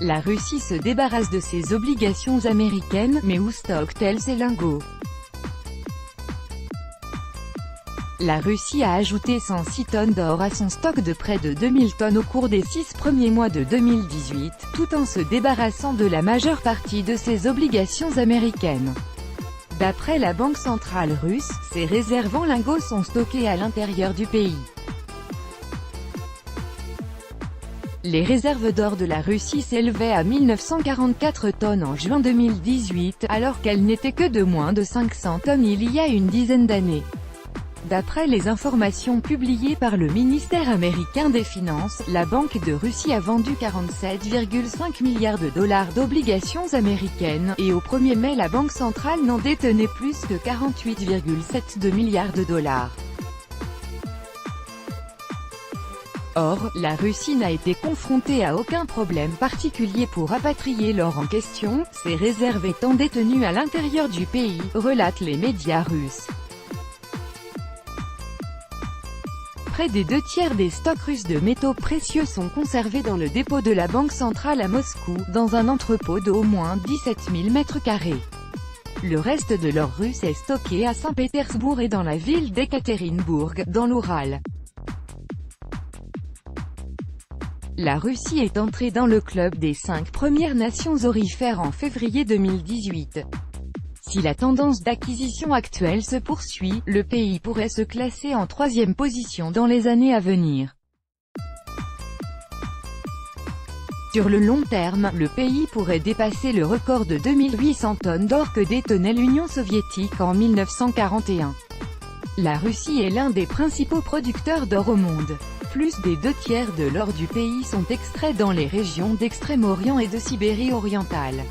La Russie se débarrasse de ses obligations américaines, mais où stocke-t-elle ses lingots? La Russie a ajouté 106 tonnes d'or à son stock de près de 2000 tonnes au cours des 6 premiers mois de 2018, tout en se débarrassant de la majeure partie de ses obligations américaines. D'après la Banque centrale russe, ces réserves en lingots sont stockées à l'intérieur du pays. Les réserves d'or de la Russie s'élevaient à 1944 tonnes en juin 2018, alors qu'elles n'étaient que de moins de 500 tonnes il y a une dizaine d'années. D'après les informations publiées par le ministère américain des Finances, la Banque de Russie a vendu 47,5 milliards de dollars d'obligations américaines, et au 1er mai la Banque centrale n'en détenait plus que 48,72 milliards de dollars. Or, la Russie n'a été confrontée à aucun problème particulier pour rapatrier l'or en question, ses réserves étant détenues à l'intérieur du pays, relatent les médias russes. Près des 2/3 des stocks russes de métaux précieux sont conservés dans le dépôt de la Banque centrale à Moscou, dans un entrepôt d'au moins 17 000 m². Le reste de l'or russe est stocké à Saint-Pétersbourg et dans la ville d'Ekaterinbourg, dans l'Oural. La Russie est entrée dans le club des 5 premières nations aurifères en février 2018. Si la tendance d'acquisition actuelle se poursuit, le pays pourrait se classer en 3e position dans les années à venir. Sur le long terme, le pays pourrait dépasser le record de 2800 tonnes d'or que détenait l'Union soviétique en 1941. La Russie est l'un des principaux producteurs d'or au monde. Plus des 2/3 de l'or du pays sont extraits dans les régions d'Extrême-Orient et de Sibérie orientale.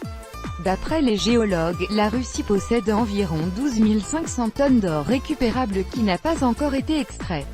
D'après les géologues, la Russie possède environ 12 500 tonnes d'or récupérable qui n'a pas encore été extrait.